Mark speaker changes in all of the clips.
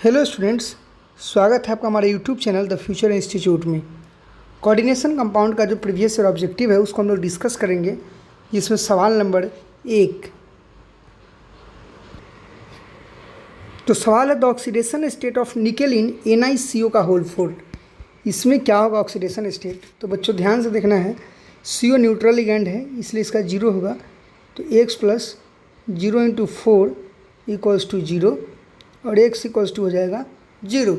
Speaker 1: Hello students, स्वागत है आपका हमारे YouTube channel the future institute में। कोऑर्डिनेशन कंपाउंड का जो प्रीवियस ईयर ऑब्जेक्टिव है उसको हम लोग डिस्कस करेंगे, जिसमें सवाल नंबर 1। तो सवाल है the oxidation state of nickel in NiCO का होल 4। इसमें क्या होगा ऑक्सीडेशन स्टेट? तो बच्चों ध्यान से देखना है। CO न्यूट्रल लिगेंड है इसलिए इसका 0 होगा, तो x प्लस 0 × 4 इक्वल्स टू 0 और x इक्वल्स टू हो जाएगा 0।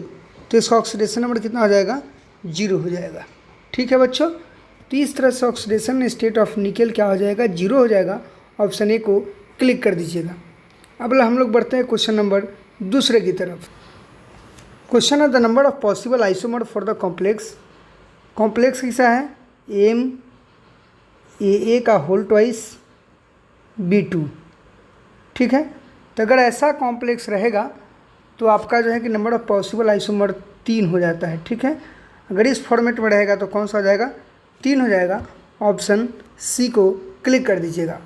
Speaker 1: तो इसका ऑक्सीडेशन नंबर कितना हो जाएगा? 0 हो जाएगा। ठीक है बच्चों, तो इस तरह से ऑक्सीडेशन स्टेट ऑफ निकेल क्या हो जाएगा? 0 हो जाएगा। ऑप्शन ए को क्लिक कर दीजिएगा। अब हम लोग बढ़ते हैं क्वेश्चन नंबर दूसरे की तरफ। क्वेश्चन है the number of possible isomer for the complex. Complex कैसा है? AA का होल ट्वाइस B2। ठीक है, तो अगर ऐसा कॉम्प्लेक्स रहेगा तो आपका जो है कि नंबर ऑफ पॉसिबल आइसोमर 3 हो जाता है। ठीक है, अगर इस फॉर्मेट में रहेगा तो कौन सा हो जाएगा? 3 हो जाएगा। ऑप्शन सी को क्लिक कर दीजिएगा।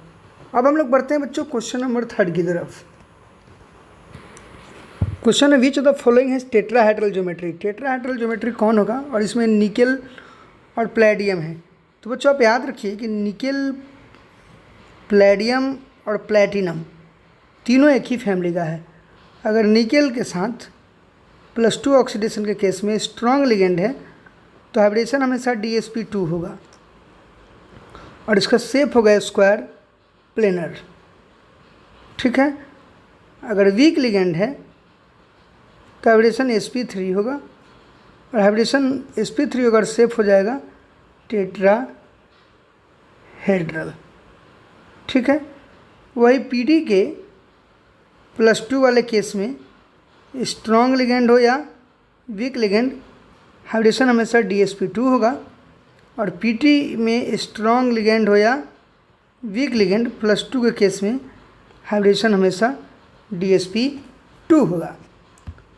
Speaker 1: अब हम लोग बढ़ते हैं बच्चों क्वेश्चन नंबर 3 की तरफ। क्वेश्चन है विच ऑफ द फॉलोइंग है टेट्राहेड्रल ज्योमेट्री। टेट्राहेड्रल ज्योमेट्री कौन होगा? और इसमें निकेल और प्लेडियम है। तो बच्चों आप याद रखिए कि निकेल, प्लेडियम और प्लेटिनम तीनों एक ही फैमिली का है। अगर निकेल के साथ +2 ऑक्सीडेशन के केस में स्ट्रॉन्ग लिगेंड है तो हाइब्रिडेशन हमेशा DsP2 होगा और इसका शेप होगा स्क्वायर प्लेनर। ठीक है, अगर वीक लिगेंड है तो हाइब्रिडेशन sp3 होगा और हाइब्रिडेशन sp3 अगर शेप हो जाएगा टेट्राहेड्रल। ठीक है, वही PD के +2 वाले केस में स्ट्रॉन्ग लिगेंड हो या वीक लिगेंड, हाइब्रिडेशन हमेशा DsP2 होगा और PT में स्ट्रॉन्ग लिगेंड हो या वीक लिगेंड +2 के केस में हाइब्रिडेशन हमेशा DsP2 होगा।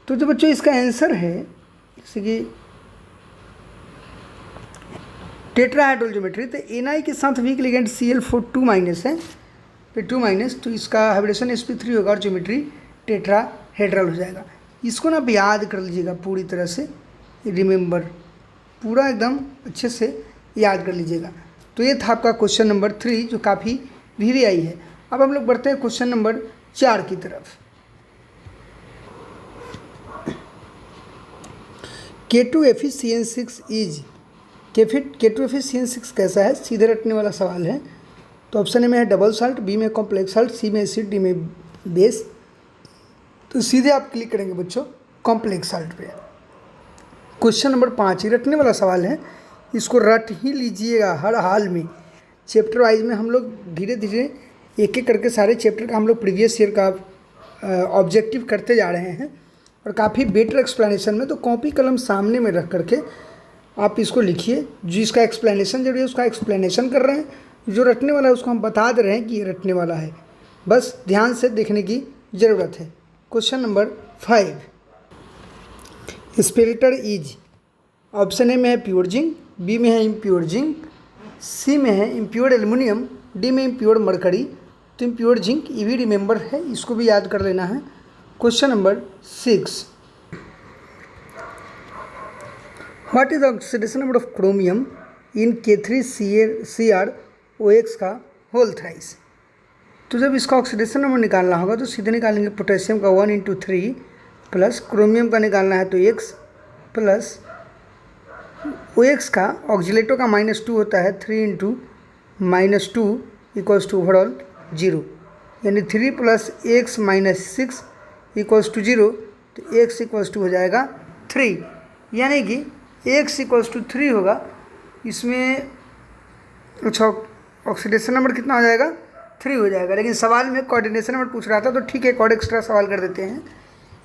Speaker 1: तो जो बच्चों इसका आंसर है, जैसे कि टेट्राहेड्रल ज्योमेट्री, तो Na के साथ वीक लिगेंड Cl4 2- है, फिर 2-, तो इसका हाइब्रिडेशन sp3 होगा और ज्योमेट्री टेट्राहेड्रल हो जाएगा। इसको ना आप याद कर लीजिएगा पूरी तरह से, रिमेंबर, पूरा एकदम अच्छे से याद कर लीजिएगा। तो ये था आपका क्वेश्चन नंबर 3 जो काफ़ी VVI है। अब हम लोग बढ़ते हैं क्वेश्चन नंबर 4 की तरफ। K2FeCN6 इज K2FeCN6 कैसा है? सीधे रटने वाला सवाल है। तो ऑप्शन ए में है डबल साल्ट, बी में कॉम्प्लेक्स साल्ट, सी में एसिड, डी में बेस। तो सीधे आप क्लिक करेंगे बच्चों कॉम्प्लेक्स साल्ट पे। क्वेश्चन नंबर 5 रटने वाला सवाल है, इसको रट ही लीजिएगा हर हाल में। चैप्टर वाइज में हम लोग धीरे धीरे एक एक करके सारे चैप्टर का हम लोग प्रीवियस ईयर का ऑब्जेक्टिव करते जा रहे हैं और काफ़ी बेटर एक्सप्लेनेशन में। तो कॉपी कलम सामने में रख करके आप इसको लिखिए। जिसका एक्सप्लेनेशन जरूरी है उसका एक्सप्लेनेशन कर रहे हैं, जो रटने वाला है उसको हम बता दे रहे हैं कि ये रटने वाला है। बस ध्यान से देखने की ज़रूरत है। Question number 5 spelter is. Option A में है प्योर जिंक, बी में है इम्प्योर जिंक, सी में है इम्प्योर एल्युमिनियम, डी में इम्प्योर मरकरी। तो इम्प्योर जिंक ये भी रिमेंबर है, इसको भी याद कर लेना है। Question number 6 what is the oxidation number of chromium in K3CrOX का होल थ्राइस। तो जब इसका ऑक्सीडेशन नंबर निकालना होगा तो सीधे निकालेंगे पोटेशियम का 1 × 3 प्लस क्रोमियम का निकालना है तो x प्लस OX का ऑक्सीलेटो का -2 होता है 3 × -2 इक्वल्स टू ओवरऑल 0, यानी 3 + x - 6 इक्वल्स टू 0। तो x इक्वल्स टू हो जाएगा 3, यानी कि x इक्वल्स टू 3 होगा। इसमें अच्छा ऑक्सीडेशन नंबर कितना हो जाएगा? 3 हो जाएगा, लेकिन सवाल में कोऑर्डिनेशन नंबर पूछ रहा था तो ठीक है एक और एक्स्ट्रा सवाल कर देते हैं।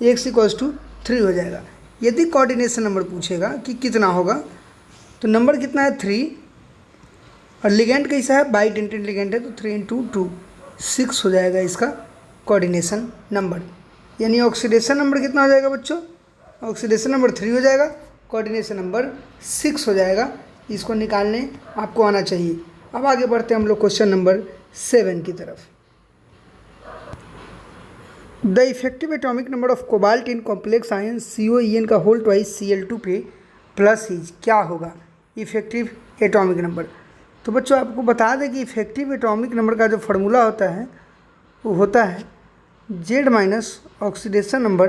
Speaker 1: x इक्वल्स टू 3 हो जाएगा। यदि कोऑर्डिनेशन नंबर पूछेगा कि कितना होगा तो नंबर कितना है? 3 और लिगेंड कैसा है? बाइडेंटेड लिगेंड है तो 3 × 2 6 हो जाएगा इसका कोऑर्डिनेशन नंबर। यानी ऑक्सीडेशन नंबर कितना हो जाएगा बच्चों? ऑक्सीडेशन नंबर 3 हो जाएगा, कोऑर्डिनेशन नंबर 6 हो जाएगा। इसको निकालने आपको आना चाहिए। अब आगे बढ़ते हैं हम लोग क्वेश्चन नंबर 7 की तरफ। The effective atomic number of cobalt in complex ion COEN का होल ट्वाइस Cl2 पे प्लस इज क्या होगा इफेक्टिव एटॉमिक नंबर। तो बच्चों आपको बता दें कि इफेक्टिव एटॉमिक नंबर का जो फार्मूला होता है वो होता है Z minus oxidation number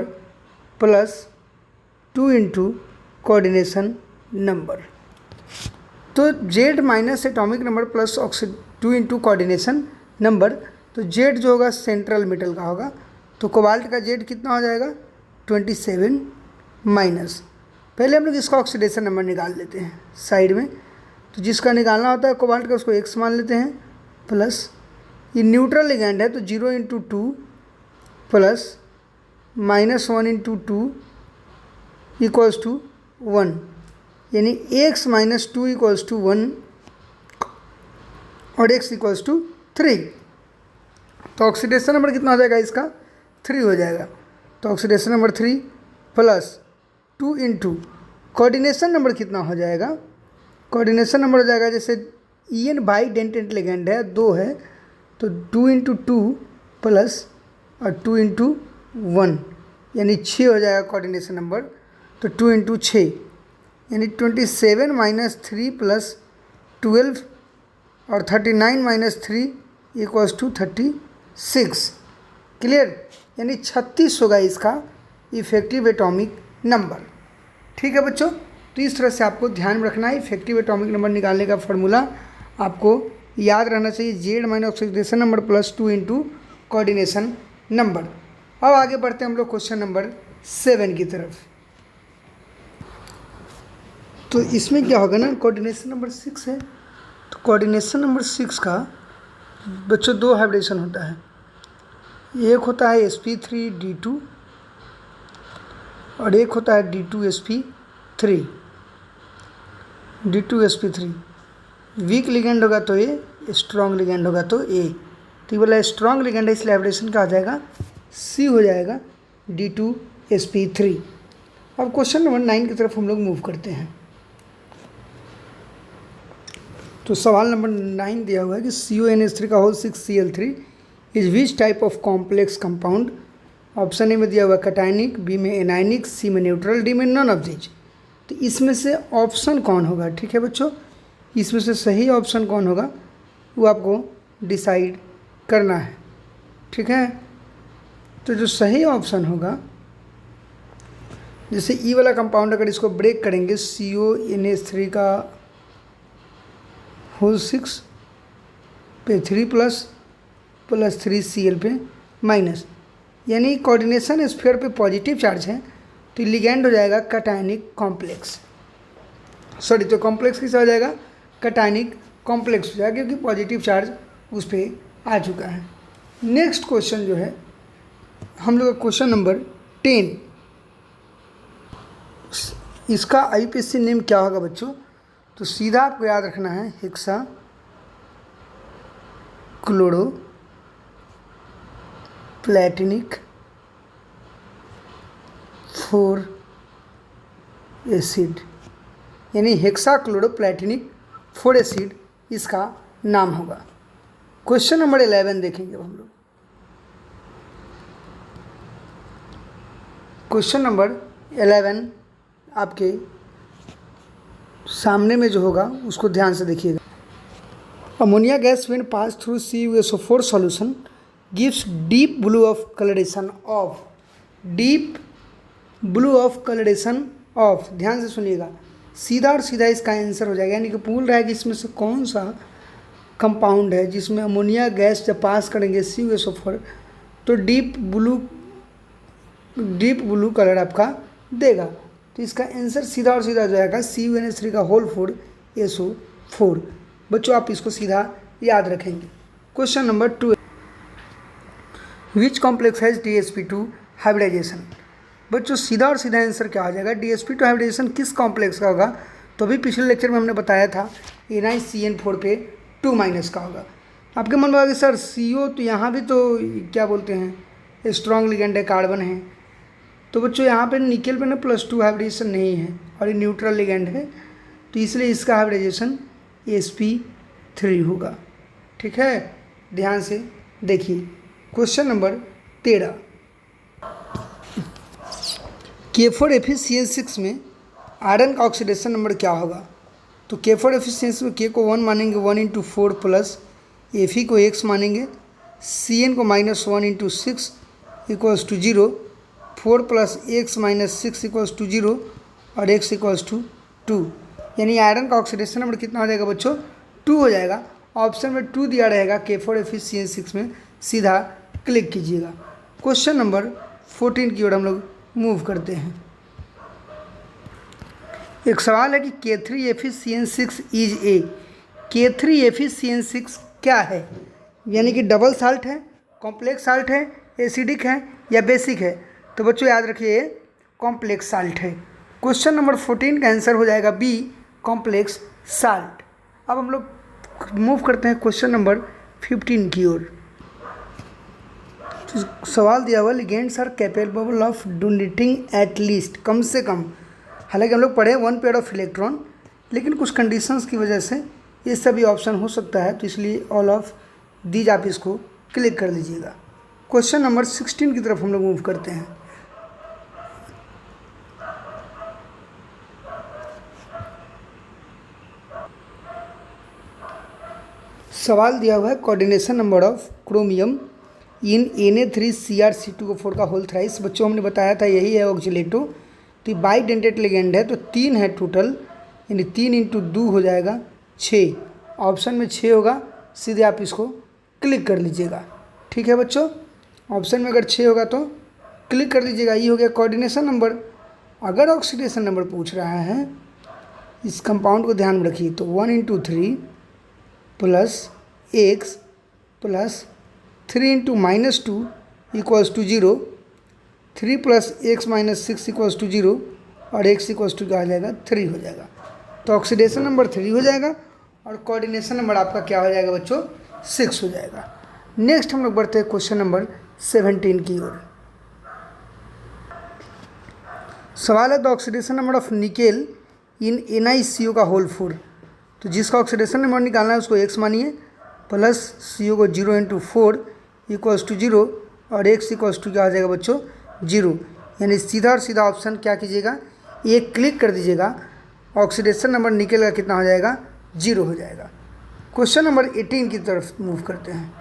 Speaker 1: plus 2 into coordination number. तो Z minus atomic number plus 2 into coordination number, तो Z जो होगा सेंट्रल मेटल का होगा, तो कोबाल्ट का Z कितना हो जाएगा 27 माइनस, पहले हम लोग इसका ऑक्सीडेशन नंबर निकाल लेते हैं साइड में। तो जिसका निकालना होता है कोबाल्ट का उसको x मान लेते हैं, प्लस ये न्यूट्रल लिगेंड है तो 0 into 2 plus -1 into 2 equals to 1, यानी x माइनस 2 इक्वल्स टू 1 और x इक्वल्स टू 3। तो ऑक्सीडेशन नंबर कितना हो जाएगा इसका 3 हो जाएगा। तो oxidation number 3 plus 2 into coordination number कितना हो जाएगा, कोऑर्डिनेशन नंबर हो जाएगा जैसे EN बाई डेंटेंट लिगेंड है 2 है तो 2 इंटू 2 प्लस और 2 इंटू 1 यानी 6 हो जाएगा कोऑर्डिनेशन नंबर। तो 2 इंटू 6 यानी 27 माइनस 3 प्लस 12 और 39 माइनस 3 इक्वल्स टू 36। क्लियर, यानी 36 होगा इसका इफेक्टिव एटॉमिक नंबर। ठीक है बच्चों, तो इस तरह से आपको ध्यान में रखना है। इफेक्टिव एटॉमिक नंबर निकालने का फॉर्मूला आपको याद रहना चाहिए, Z minus oxidation number plus 2 into coordination number. अब आगे बढ़ते हैं हम लोग क्वेश्चन नंबर 7 की तरफ। तो इसमें क्या होगा ना, कोऑर्डिनेशन नंबर 6 है, तो कोऑर्डिनेशन नंबर 6 का बच्चों 2 हाइब्रिडेशन होता है। एक होता है sp3d2 और एक होता है d2sp3। d2sp3 वीक लिगेंड होगा तो ए, स्ट्रॉन्ग लिगेंड होगा तो ए। तो ये बोला स्ट्रॉन्ग लिगेंड है इसलिए हाइब्रिडेशन क्या हो जाएगा C हो जाएगा d2sp3। अब क्वेश्चन नंबर 9 की तरफ हम लोग मूव करते हैं। तो सवाल नंबर 9 दिया हुआ है कि CONH3 का whole 6Cl3 is which type of complex compound. Option A में दिया हुआ है कटायनिक, बी में एनायनिक, सी में न्यूट्रल, डी में नॉन ऑफ दीज। तो इसमें से ऑप्शन कौन होगा, ठीक है बच्चों, इसमें से सही ऑप्शन कौन होगा वो आपको डिसाइड करना है। ठीक है, तो जो सही ऑप्शन होगा, जैसे ई वाला कंपाउंड अगर इसको ब्रेक करेंगे CONH3 का होल 6 पे 3 प्लस 3Cl पे माइनस, यानी कोऑर्डिनेशन स्फीयर पे पॉजिटिव चार्ज है तो लिगेंड हो जाएगा कटायनिक कॉम्प्लेक्स। सॉरी, तो कॉम्प्लेक्स किसा हो जाएगा कटायनिक कॉम्प्लेक्स हो जाएगा क्योंकि पॉजिटिव चार्ज उस पर आ चुका है। नेक्स्ट क्वेश्चन जो है हम लोग का क्वेश्चन नंबर 10, इसका IPSC नेम क्या होगा बच्चों, तो सीधा आपको याद रखना है हेक्सा क्लोरो प्लेटिनिक 4 एसिड, यानी हेक्सा क्लोरो प्लेटिनिक 4 एसिड इसका नाम होगा। क्वेश्चन नंबर 11 देखेंगे हम लोग। क्वेश्चन नंबर 11 आपके सामने में जो होगा उसको ध्यान से देखिएगा। Ammonia gas when pass through CuSO4 solution gives deep blue of colouration of, deep blue of colouration of, ध्यान से सुनिएगा, सीधा और सीधा इसका आंसर हो जाएगा। यानी कि पूछ रहा है कि इसमें से कौन सा कंपाउंड है जिसमें अमोनिया गैस जब पास करेंगे CuSO4 तो डीप ब्लू कलर आपका देगा। तो इसका आंसर सीधा और सीधा जाएगा CuNH3 का होल 4 SO4। बच्चों आप इसको सीधा याद रखेंगे। Question number 2, which complex has DsP2 hybridization. बच्चों सीधा और सीधा आंसर क्या हो जाएगा, DsP2 हाइब्रिडाइजेशन किस कॉम्प्लेक्स का होगा, तो अभी पिछले लेक्चर में हमने बताया था NiCN4 पे 2 माइनस का होगा। आपके मन में होगा कि सर CO तो यहाँ भी तो क्या बोलते हैं स्ट्रॉन्ग लिगेंड है, कार्बन है, तो बच्चों यहाँ पे निकेल पे ना +2 हाइब्रिडेशन नहीं है और ये न्यूट्रल लिगेंड है, तो इसलिए इसका हाइब्रिडेशन sp3 होगा। ठीक है, ध्यान से देखिए क्वेश्चन नंबर 13, K4Fe में आयरन का ऑक्सीडेशन नंबर क्या होगा? तो K4Fe में K को 1 मानेंगे 1 इंटू 4 प्लस Fe को x मानेंगे, Cn को -1 into 6 equals to 0, 4 plus x minus 6 equals to 0 और x इक्वल्स टू 2। यानी आयरन का ऑक्सीडेशन नंबर कितना हो जाएगा बच्चों? 2 हो जाएगा। ऑप्शन में 2 दिया रहेगा K4Fe में, सीधा क्लिक कीजिएगा। क्वेश्चन नंबर 14 की ओर हम लोग मूव करते हैं। एक सवाल है कि K3FeCN6 इज ए। K3FeCN6 क्या है? यानी कि डबल साल्ट है, कॉम्प्लेक्स साल्ट है, एसिडिक है या बेसिक है? तो बच्चों याद रखिए कॉम्प्लेक्स साल्ट है। क्वेश्चन नंबर 14 का आंसर हो जाएगा बी, कॉम्प्लेक्स साल्ट। अब हम लोग मूव करते हैं क्वेश्चन नंबर 15 की ओर। तो सवाल दिया हुआ ligands are capable of donating at least, कम से कम। हालांकि हम लोग पढ़े 1 पेयर ऑफ इलेक्ट्रॉन, लेकिन कुछ कंडीशंस की वजह से ये सभी ऑप्शन हो सकता है, तो इसलिए ऑल ऑफ दीज आप इसको क्लिक कर लीजिएगा। क्वेश्चन नंबर 16 की तरफ हम लोग मूव करते हैं। सवाल दिया हुआ है coordination number of chromium in Na3Cr(C2O4) का होल थ्राइस। बच्चों हमने बताया था यही है ऑक्सीलेटो। तो ये बाइडेंटेट लिगेंड है, तो 3 है टोटल, यानी 3 इंटू 2 हो जाएगा 6। ऑप्शन में 6 होगा, सीधे आप इसको क्लिक कर लीजिएगा। ठीक है बच्चों, ऑप्शन में अगर 6 होगा तो क्लिक कर लीजिएगा। ये हो गया कोऑर्डिनेशन नंबर। अगर ऑक्सीडेशन नंबर पूछ रहा है, इस कंपाउंड को ध्यान में रखिए, तो 1 into 3 plus x plus 3 into -2 equals to 0, 3 plus x minus 6 equals to 0 और x इक्वल्स टू क्या हो जाएगा? 3 हो जाएगा। तो ऑक्सीडेशन नंबर 3 हो जाएगा और कोऑर्डिनेशन नंबर आपका क्या हो जाएगा बच्चों? 6 हो जाएगा। नेक्स्ट हम लोग बढ़ते हैं क्वेश्चन नंबर 17 की ओर। सवाल है the oxidation number of nickel in NiCO का होल 4। तो जिसका ऑक्सीडेशन नंबर निकालना है उसको x मानिए, प्लस CO को 0 इंटू 4 इक्वल्स टू 0 और x इक्वल्स टू क्या हो जाएगा बच्चों? 0। यानी सीधा और सीधा ऑप्शन क्या कीजिएगा? एक क्लिक कर दीजिएगा। ऑक्सीडेशन नंबर निकेल का कितना हो जाएगा? 0 हो जाएगा। क्वेश्चन नंबर 18 की तरफ मूव करते हैं।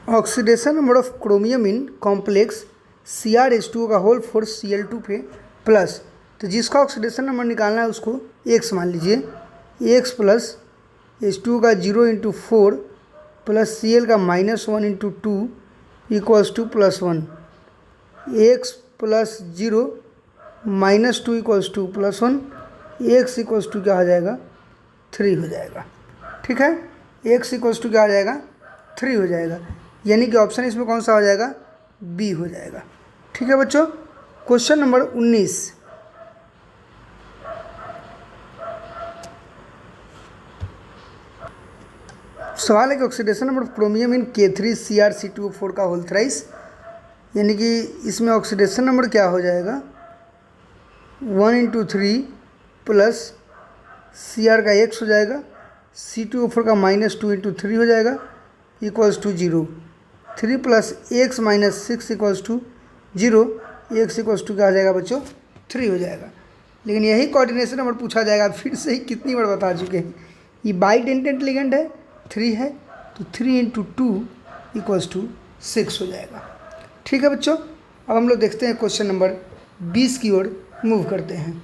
Speaker 1: Oxidation number of chromium in complex Cr(H2O) का होल 4 Cl2 पे प्लस। तो जिसका ऑक्सीडेशन नंबर निकालना है उसको x मान लीजिए, x प्लस H2O का 0 इंटू 4 प्लस Cl का -1 into 2 equals to +1, x plus 0 -2 equals to +1, x equals to क्या हो जाएगा? 3 हो जाएगा। ठीक है, x इक्वल्स टू क्या हो जाएगा? 3 हो जाएगा। यानी कि ऑप्शन इसमें कौन सा हो जाएगा? बी हो जाएगा। ठीक है बच्चों, क्वेश्चन नंबर 19। सवाल है कि oxidation number of chromium in K3Cr(C2O4) का होल थ्राइस। यानी कि इसमें ऑक्सीडेशन नंबर क्या हो जाएगा? 1 इंटू 3 प्लस Cr का x हो जाएगा, C2O4 का -2 इंटू 3 हो जाएगा equals to 0, 3 plus x minus 6 equals to 0, x equals to क्या हो जाएगा बच्चों? 3 हो जाएगा। लेकिन यही कोऑर्डिनेशन नंबर पूछा जाएगा। फिर से ही कितनी बार बता चुके हैं, ये बाइडेंटेट लिगेंड है, 3 है, तो 3 इंटू 2 इक्वल्स टू 6 हो जाएगा। ठीक है बच्चों, अब हम लोग देखते हैं क्वेश्चन नंबर 20 की ओर मूव करते हैं।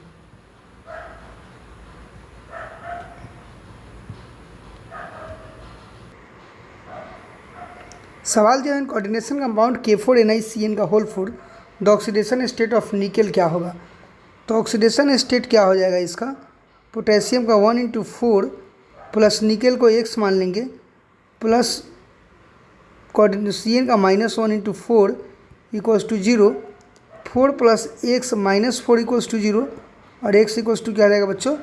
Speaker 1: सवाल दिया है कोऑर्डिनेशन कंपाउंड K4NiCN का whole 4, the oxidation state of nickel क्या होगा? तो ऑक्सीडेशन स्टेट क्या हो जाएगा इसका? पोटेशियम का 1 इंटू 4 प्लस निकेल को x मान लेंगे, प्लस CN का -1 into 4 equals to 0, 4 plus x minus 4 equals to 0 और x इक्वल्स टू क्या आ जाएगा बच्चों?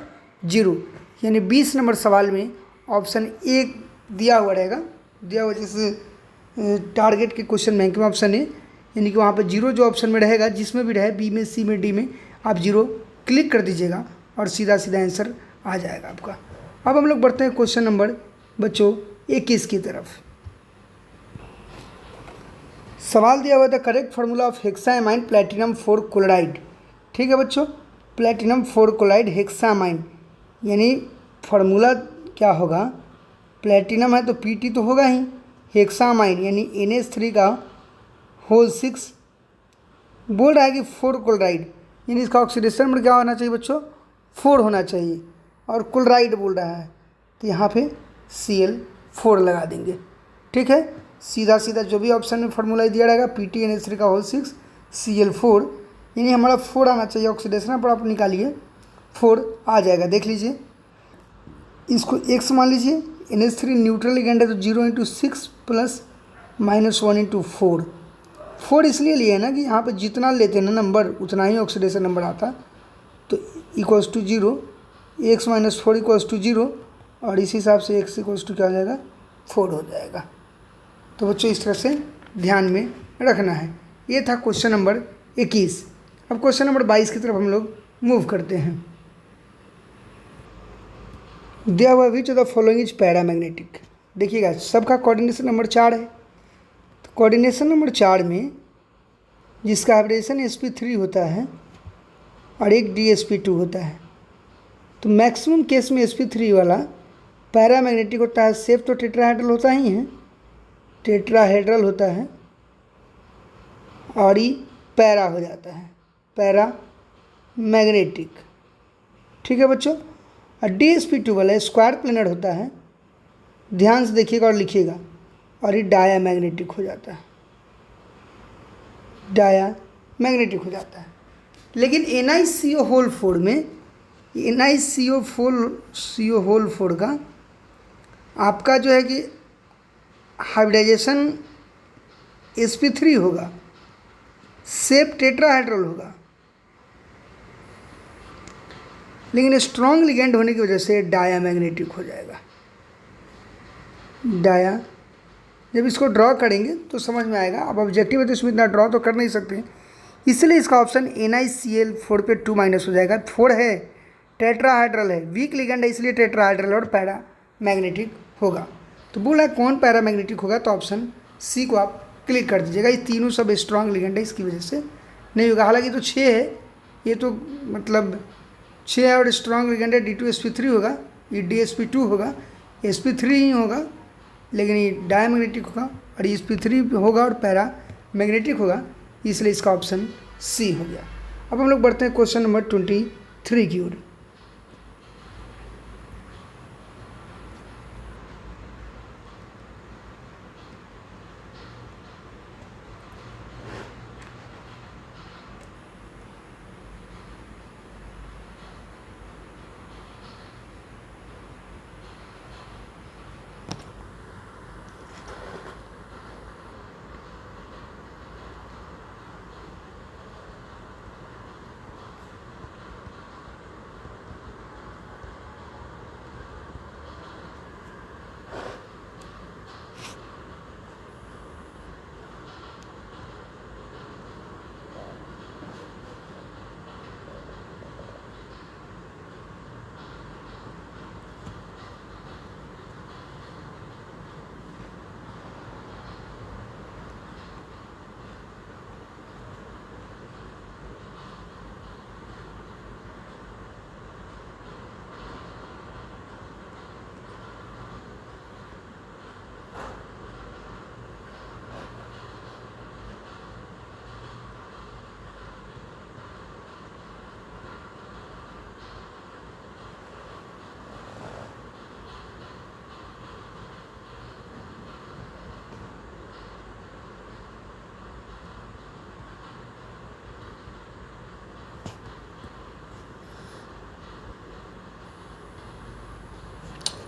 Speaker 1: 0। यानी 20 नंबर सवाल में ऑप्शन ए दिया हुआ रहेगा, दिया हुआ जैसे टारगेट के क्वेश्चन बैंक में ऑप्शन है, यानी कि वहाँ पर 0 जो ऑप्शन में रहेगा, जिसमें भी रहे, बी में, सी में, डी में, आप 0 क्लिक कर दीजिएगा और सीधा सीधा आंसर आ जाएगा आपका। अब हम लोग बढ़ते हैं क्वेश्चन नंबर बच्चों 21 की तरफ। सवाल दिया हुआ था correct formula of hexammine platinum 4 chloride. ठीक है बच्चों, प्लेटिनम 4 क्लोराइड हेक्सामाइन यानी फार्मूला क्या होगा, प्लेटिनम है तो Pt तो होगा ही, हेक्सामाइन यानी NH3 का होल 6 बोल रहा है कि 4 क्लोराइड यानी इसका ऑक्सीडेशन नंबर क्या होना चाहिए बच्चों, 4 होना चाहिए, और क्लोराइड बोल रहा है तो यहाँ पे Cl4 लगा देंगे। ठीक है, सीधा सीधा जो भी ऑप्शन में फार्मूला दिया रहेगा PtNH3 का होल 6 Cl4 यानी हमारा 4 आना चाहिए ऑक्सीडेशन पर, आप निकालिए 4 आ जाएगा। देख लीजिए इसको x मान लीजिए, NH3 न्यूट्रल लिगेंड है तो 0 × 6 प्लस -1 × 4। 4 इसलिए लिए है ना कि यहाँ पे जितना लेते हैं ना नंबर उतना ही ऑक्सीडेशन नंबर आता, तो equals to 0, x - 4 equals to 0, और इस हिसाब से x इक्वल्स टू क्या हो जाएगा, 4 हो जाएगा। तो बच्चों इस तरह से ध्यान में रखना है। ये था क्वेश्चन नंबर 21। अब क्वेश्चन नंबर 22 की तरफ हम लोग मूव करते हैं। दिया हुआ which of the following is paramagnetic. देखिएगा सबका कोऑर्डिनेशन नंबर 4 है, तो कोऑर्डिनेशन नंबर 4 में जिसका हाइब्रिडेशन sp3 होता है और एक dsp2 होता है, तो मैक्सिमम केस में sp3 वाला पैरामैग्नेटिक होता है। सेफ तो टेट्राहेड्रल होता ही है, टेट्राहेड्रल होता है, और ये पैरा हो जाता है, पैरा मैग्नेटिक। ठीक है बच्चों, और dsp2 वाला स्क्वायर प्लेनर होता है, ध्यान से देखिएगा और लिखिएगा, और ये डाया मैग्नेटिक हो जाता है, डाया मैग्नेटिक हो जाता है। लेकिन NiCO4 में NiCO4 का आपका जो है कि हाइब्रिडाइजेशन sp3 होगा, सेफ टेट्राहेड्रल होगा, लेकिन स्ट्रॉन्ग लिगेंड होने की वजह से डाया मैग्नेटिक हो जाएगा। डाया जब इसको ड्रॉ करेंगे तो समझ में आएगा। अब ऑब्जेक्टिव है तो इसमें इतना ड्रॉ तो कर नहीं सकते, इसलिए इसका ऑप्शन NiCl4 पे 2 माइनस हो जाएगा। 4 है, टेट्राहाइड्रल है, वीक लिगेंड है, इसलिए टेट्राहाइड्रल और पैरा मैग्नेटिक होगा। तो बोला कौन पैरा मैग्नेटिक होगा, तो ऑप्शन सी को आप क्लिक कर दीजिएगा। ये तीनों सब स्ट्रॉन्ग लिगेंड है, इसकी वजह से नहीं होगा। हालांकि तो 6 है, ये तो मतलब 6 है और स्ट्रॉन्ग लिगेंड है, D2sp3 होगा, ये dsp2 होगा, sp3 ही होगा, लेकिन ये डायमैग्नेटिक होगा, और sp3 होगा और पैरा मैग्नेटिक होगा, इसलिए इसका ऑप्शन सी हो गया। अब हम लोग बढ़ते हैं क्वेश्चन नंबर 23 की ओर।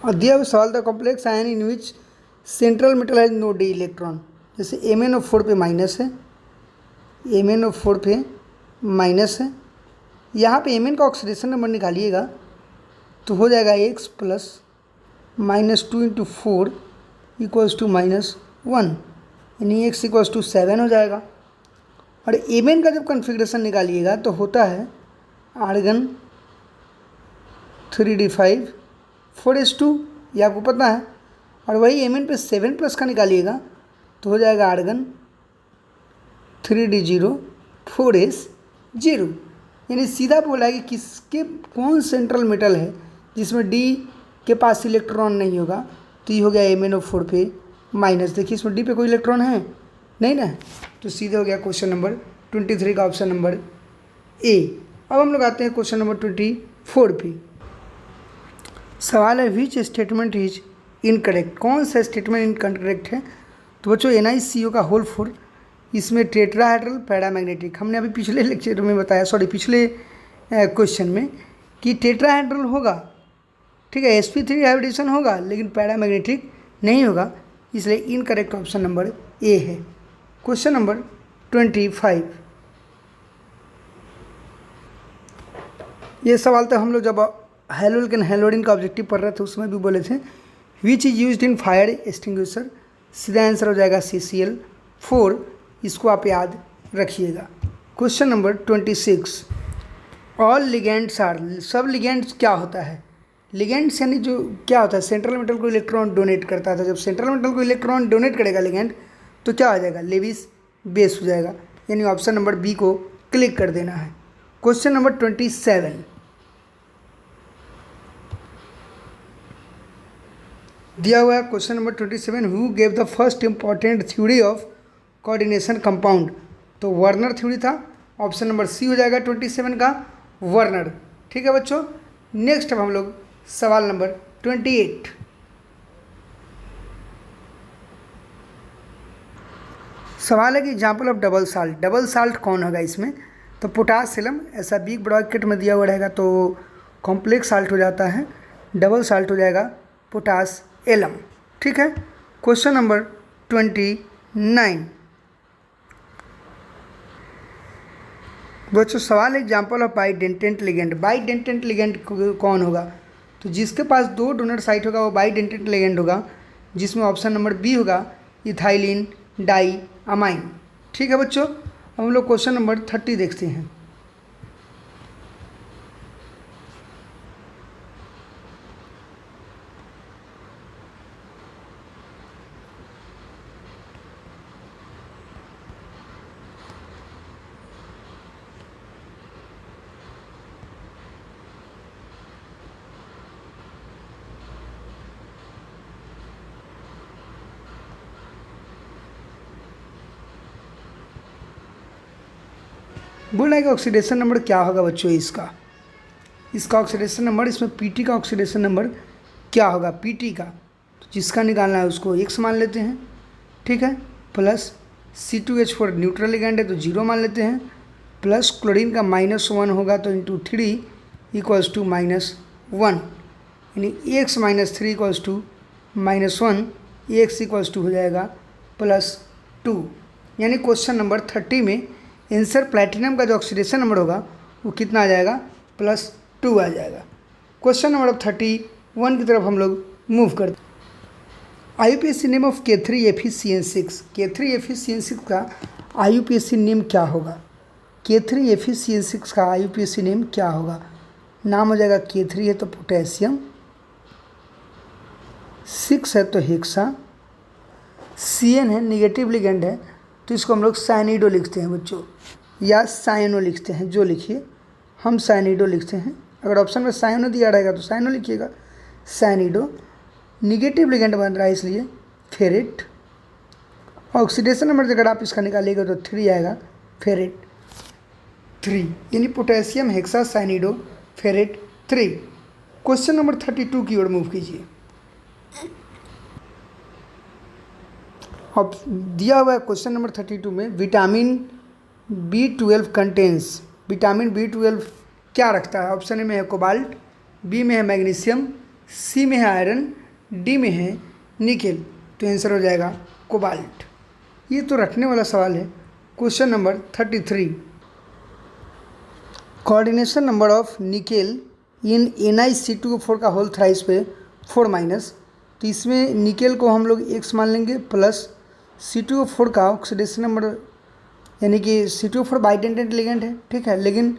Speaker 1: और दिया हुआ सवाल था complex ion in which central metal has no d electron. जैसे MnO4 पे माइनस है, MnO4 पे माइनस है, यहाँ पे Mn का ऑक्सीडेशन नंबर निकालिएगा तो हो जाएगा x प्लस -2 × 4 इक्वल्स टू -1, यानी x इक्वल्स टू 7 हो जाएगा। और Mn का जब कन्फिग्रेशन निकालिएगा तो होता है आर्गन 3d5 4s2, ये आपको पता है। और वही Mn पे 7+ का निकालिएगा तो हो जाएगा आर्गन 3d0 4s0, यानी सीधा बोला है कि किसके कौन सेंट्रल मेटल है जिसमें डी के पास इलेक्ट्रॉन नहीं होगा, तो ये हो गया MnO4 पे माइनस। देखिए इसमें डी पे कोई इलेक्ट्रॉन है नहीं ना, तो सीधे हो गया क्वेश्चन नंबर 23 का ऑप्शन नंबर ए। अब हम लोग आते हैं क्वेश्चन नंबर 24 पे। सवाल है विच स्टेटमेंट इज इनकरेक्ट, कौन सा स्टेटमेंट इनकरेक्ट है। तो बच्चों NiCO का होल 4, इसमें टेट्राहेड्रल पैरामैग्नेटिक, हमने अभी पिछले लेक्चर में बताया, सॉरी पिछले क्वेश्चन में, कि टेट्राहेड्रल होगा, ठीक है, sp3 हाइब्रिडेशन होगा लेकिन पैरामैग्नेटिक नहीं होगा, इसलिए इनकरेक्ट ऑप्शन नंबर ए है। क्वेश्चन नंबर 25, ये सवाल तो हम लोग जब हैलोजन हैलोडिन का ऑब्जेक्टिव पढ़ रहे थे उसमें भी बोले थे। Which is used in fire extinguisher, सीधा आंसर हो जाएगा CCl4, इसको आप याद रखिएगा। Question number 26, all ligands are, सब लिगेंड्स क्या होता है, लिगेंड्स यानी जो क्या होता है, सेंट्रल मेटल को इलेक्ट्रॉन डोनेट करता था। जब सेंट्रल मेटल को इलेक्ट्रॉन डोनेट करेगा लिगेंड तो क्या हो जाएगा, लेविस बेस हो जाएगा, यानी ऑप्शन नंबर बी को क्लिक कर देना है। क्वेश्चन नंबर 27, दिया हुआ है question number 27, who gave the first important theory of coordination compound, तो वर्नर थ्योरी था, ऑप्शन नंबर सी हो जाएगा 27 का वर्नर। ठीक है बच्चों, नेक्स्ट अब हम लोग सवाल नंबर 28, सवाल है कि example of double salt, double salt कौन होगा इसमें, तो पोटासियम, ऐसा बिग ब्रैकेट में दिया हुआ रहेगा तो कॉम्प्लेक्स साल्ट हो जाता है, डबल साल्ट हो जाएगा पोटासियम। ठीक है, क्वेश्चन नंबर 29, बच्चों सवाल एग्जाम्पल ऑफ बाइडेंटेंट लिगेंड, बाइडेंटेंट लिगेंड कौन होगा, तो जिसके पास 2 डोनर साइट होगा वो बाइडेंटेंट लिगेंड होगा, जिसमें ऑप्शन नंबर बी होगा इथाइलिन डाई अमाइन। ठीक है बच्चों, अब हम लोग क्वेश्चन नंबर 30 देखते हैं। बोल रहा है कि ऑक्सीडेशन नंबर क्या होगा बच्चों इसका ऑक्सीडेशन नंबर, इसमें पीटी का ऑक्सीडेशन नंबर क्या होगा, पीटी का, तो जिसका निकालना है उसको x मान लेते हैं। ठीक है, प्लस C2H4 न्यूट्रल लिगेंड है तो 0 मान लेते हैं, प्लस क्लोरीन का -1 होगा तो इंटू 3 इक्वल्स टू -1, यानी x - 3 equals to -1, x equals to हो जाएगा +2, यानी क्वेश्चन नंबर 30 में आंसर प्लैटिनम का जो ऑक्सीडेशन नंबर होगा वो कितना आ जाएगा, +2 आ जाएगा। क्वेश्चन नंबर 31 की तरफ हम लोग मूव करते हैं। IUPAC name of K3FeCN6, K3FeCN6 का IUPAC नेम क्या होगा, K3FeCN6 का IUPAC नेम क्या होगा, नाम हो जाएगा K3 है तो पोटेशियम, 6 है तो हेक्सा, CN है निगेटिव लिगेंड है तो इसको हम लोग साइनिडो लिखते हैं बच्चों, या साइनो लिखते हैं, जो लिखिए, हम साइनिडो लिखते हैं। अगर ऑप्शन में साइनो दिया रहेगा तो साइनो लिखिएगा, साइनिडो। निगेटिव लिगेंड बन रहा है इसलिए फेरेट, ऑक्सीडेशन नंबर अगर आप इसका निकालिएगा तो 3 आएगा, फेरेट 3, यानी potassium hexacyanido ferrate 3। Question number 32 की ओर मूव कीजिए। अब दिया हुआ है क्वेश्चन नंबर 32 में vitamin B12 contains, vitamin B12 क्या रखता है, ऑप्शन ए में है कोबाल्ट, बी में है मैग्नीशियम, सी में है आयरन, डी में है निकेल, तो आंसर हो जाएगा कोबाल्ट। ये तो रखने वाला सवाल है। Question number 33, coordination number of nickel in NiC2O4 का होल थ्राइस पे 4-, तो इसमें निकेल को हम लोग x मान लेंगे, प्लस C2O4 का ऑक्सीडेशन नंबर, यानी कि C2O4 बाइडेंटेंट लिगेंड है, ठीक है, लेकिन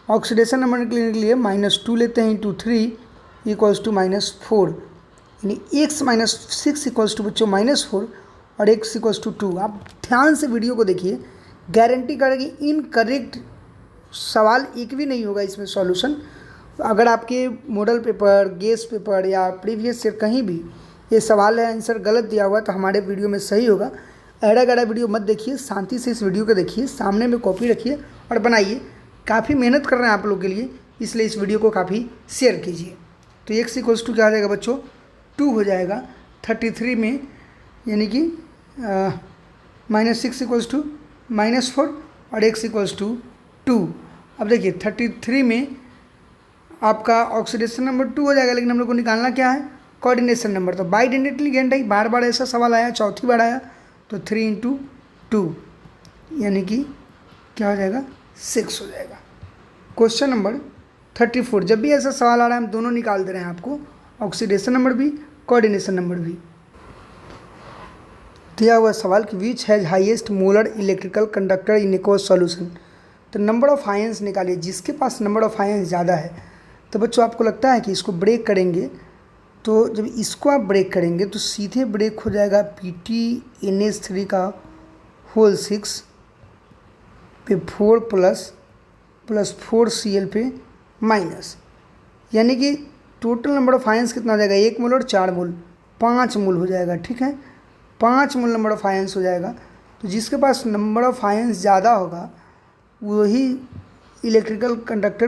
Speaker 1: ऑक्सीडेशन नंबर निकलने के लिए -2 लेते हैं इंटू 3 इक्वल्स टू -4, यानी x - 6 इक्वल्स टू बच्चों -4 और x इक्वल्स टू 2। आप ध्यान से वीडियो को देखिए, गारंटी करेगी इनकरेक्ट सवाल एक भी नहीं होगा इसमें सॉल्यूशन। अगर आपके मॉडल पेपर, गेस पेपर या प्रीवियस ईयर कहीं भी ये सवाल है आंसर गलत दिया हुआ तो हमारे वीडियो में सही होगा। एड़ा गड़ा वीडियो मत देखिए, शांति से इस वीडियो को देखिए, सामने में कॉपी रखिए और बनाइए। काफ़ी मेहनत कर रहे हैं आप लोग के लिए, इसलिए इस वीडियो को काफ़ी शेयर कीजिए। तो x इक्वल्स टू क्या हो जाएगा बच्चों, 2 हो जाएगा 33 में, यानी कि -6 इक्वल्स टू -4 और x इक्वल्स टू 2। अब देखिए 33 में आपका ऑक्सीडेशन नंबर 2 हो जाएगा, लेकिन हम लोग को निकालना क्या है, कोऑर्डिनेशन नंबर। तो बाइडेंडेंट लिगेंड है, बार बार ऐसा सवाल आया, चौथी बार आया, तो 3 × 2 यानी कि क्या हो जाएगा, 6 हो जाएगा। क्वेश्चन नंबर 34, जब भी ऐसा सवाल आ रहा है हम दोनों निकाल दे रहे हैं आपको, ऑक्सीडेशन नंबर भी, कोऑर्डिनेशन नंबर भी। दिया हुआ सवाल कि which has highest molar electrical conductor in aqueous solution. तो नंबर ऑफ आयंस निकालिए, जिसके पास नंबर ऑफ आयंस ज़्यादा है। तो बच्चों आपको लगता है कि इसको ब्रेक करेंगे, तो जब इसको आप ब्रेक करेंगे तो सीधे ब्रेक हो जाएगा PTNH3 का होल 6 पे 4 प्लस 4Cl पे माइनस, यानी कि टोटल नंबर ऑफ आयंस कितना हो जाएगा, 1 मोल और 4 मोल, 5 मोल हो जाएगा। ठीक है, 5 मोल नंबर ऑफ आयंस हो जाएगा। तो जिसके पास नंबर ऑफ आयंस ज़्यादा होगा वही इलेक्ट्रिकल कंडक्टर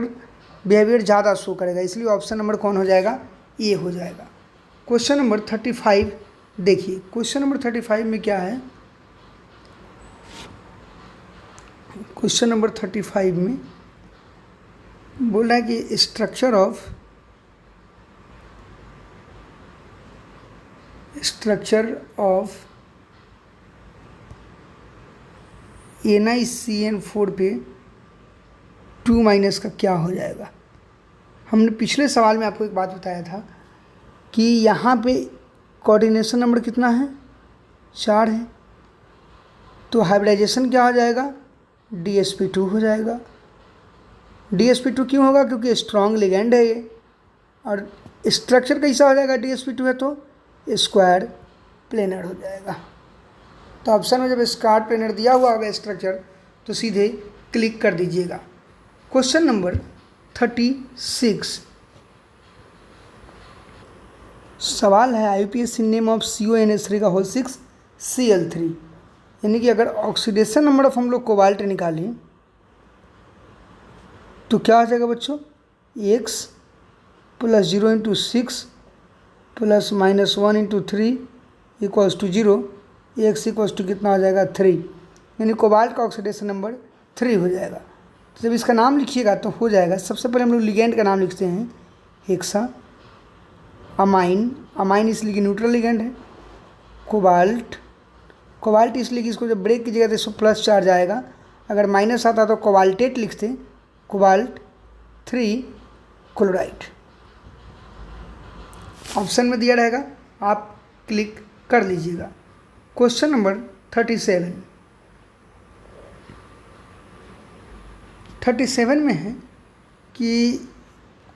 Speaker 1: बिहेवियर ज़्यादा शो करेगा, इसलिए ऑप्शन नंबर कौन हो जाएगा, ए हो जाएगा। क्वेश्चन नंबर 35 देखिए, क्वेश्चन नंबर 35 में क्या है, क्वेश्चन नंबर 35 में बोल रहा है कि स्ट्रक्चर ऑफ NiCN4 पे 2- का क्या हो जाएगा। हमने पिछले सवाल में आपको एक बात बताया था कि यहाँ पे कोऑर्डिनेशन नंबर कितना है, 4 है, तो हाइब्रिडाइजेशन क्या हो जाएगा, DsP2 हो जाएगा। DsP2 क्यों होगा, क्योंकि स्ट्रॉन्ग लिगेंड है ये, और स्ट्रक्चर कैसा हो जाएगा, DsP2 है तो स्क्वायर प्लेनर हो जाएगा। तो ऑप्शन में जब स्क्वायर प्लेनर दिया हुआ होगा स्ट्रक्चर तो सीधे क्लिक कर दीजिएगा। क्वेश्चन नंबर 36 सवाल है IUPAC नेम ऑफ CONH3 का होल 6 Cl3, यानी कि अगर ऑक्सीडेशन नंबर ऑफ हम लोग कोबाल्ट निकालें तो क्या हो जाएगा बच्चों, x + 0 × 6 + -1 × 3 = 0, x = कितना हो जाएगा, 3, यानी कोबाल्ट का ऑक्सीडेशन नंबर 3 हो जाएगा। तो जब इसका नाम लिखिएगा तो हो जाएगा, सबसे पहले हम लोग लिगेंड का नाम लिखते हैं, हेक्सा अमाइन इसलिए कि न्यूट्रल लिगेंड है, कोबाल्ट इसलिए कि इसको जब ब्रेक कीजिएगा तो इसको प्लस चार्ज आएगा, अगर माइनस आता तो कोबाल्टेट लिखते, कोबाल्ट 3 क्लोराइड। ऑप्शन में दिया रहेगा, आप क्लिक कर लीजिएगा। क्वेश्चन नंबर 37 में है कि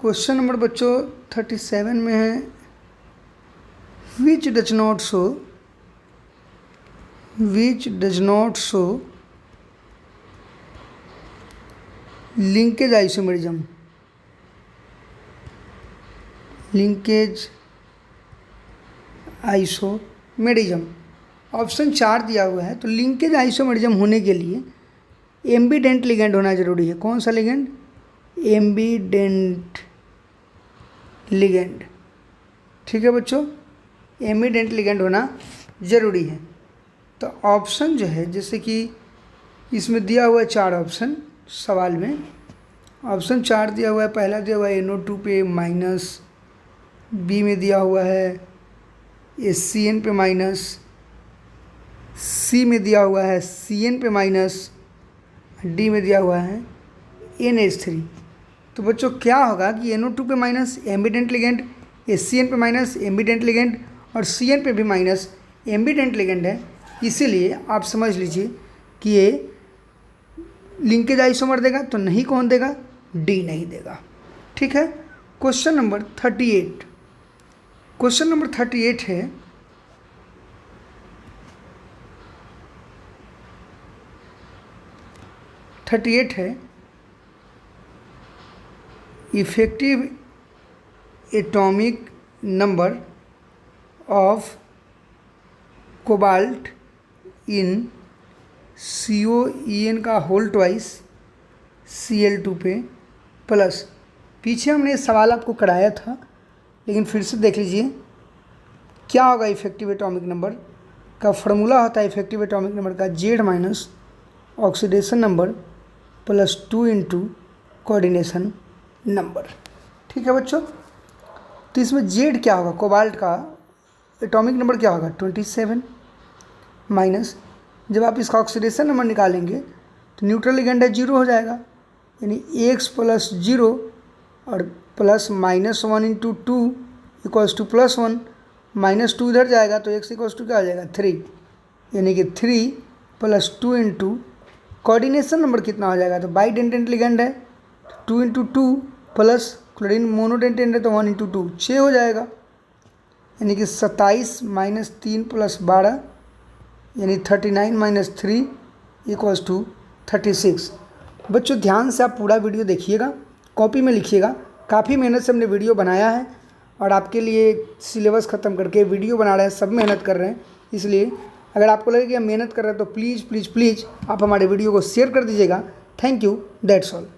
Speaker 1: क्वेश्चन नंबर बच्चों 37 में है, which does not show linkage isomerism, option 4 दिया हुआ है। तो लिंकेज आइसोमेरिज्म होने के लिए एम्बीडेंट लिगेंड होना जरूरी है। कौन सा लिगेंड, एम्बीडेंट लिगेंड। ठीक है बच्चों, एम्बीडेंट लिगेंड होना ज़रूरी है। तो ऑप्शन जो है, जैसे कि इसमें दिया हुआ है 4 ऑप्शन सवाल में, ऑप्शन 4 दिया हुआ है, पहला दिया हुआ है NO2 पे माइनस, बी में दिया हुआ है SCN पे माइनस, सी में दिया हुआ है CN पे माइनस, डी में दिया हुआ है NH3। तो बच्चों क्या होगा कि NO2 पे माइनस एम्बीडेंट लिगेंड, SCN पे माइनस एम्बीडेंट लिगेंड और CN पे भी माइनस एम्बीडेंट लिगेंड है, इसीलिए आप समझ लीजिए कि ये लिंकेज आइसोमर देगा। तो नहीं कौन देगा, डी नहीं देगा। ठीक है, क्वेश्चन नंबर 38, क्वेश्चन नंबर 38 है, 38 है। Effective atomic number of cobalt in COEN का होल ट्वाइस Cl2 पे प्लस, पीछे हमने सवाल आपको कराया था लेकिन फिर से देख लीजिए क्या होगा। इफेक्टिव एटॉमिक नंबर का फॉर्मूला होता है इफेक्टिव एटॉमिक नंबर का Z minus oxidation number plus 2 into coordination number. ठीक है बच्चों, तो इसमें Z क्या होगा, कोबाल्ट का एटॉमिक नंबर क्या होगा 27 माइनस, जब आप इसका ऑक्सीडेशन नंबर निकालेंगे तो न्यूट्रल लिगेंड है 0 हो जाएगा, यानी x प्लस 0 और प्लस -1 इंटू 2 इक्वल्स टू +1, -2 इधर जाएगा तो x इक्वल्स टू क्या हो जाएगा 3, यानी कि 3 प्लस 2 इंटू कोऑर्डिनेशन नंबर कितना हो जाएगा, तो बाइडेंटेंट लिगेंड है 2 इंटू 2 प्लस क्लोरीन मोनोडेंटेंट है तो 1 इंटू 2 6 हो जाएगा, यानी कि 27 माइनस 3 प्लस 12 यानी 39 माइनस 3 इक्वल्स टू 36। बच्चों ध्यान से आप पूरा वीडियो देखिएगा, कॉपी में लिखिएगा। काफ़ी मेहनत से हमने वीडियो बनाया है और आपके लिए सिलेबस ख़त्म करके वीडियो बना रहे हैं, सब मेहनत कर रहे हैं। इसलिए अगर आपको लगे कि हम मेहनत कर रहे हैं तो प्लीज़ प्लीज़ प्लीज़ आप हमारे वीडियो को शेयर कर दीजिएगा। Thank you, that's all.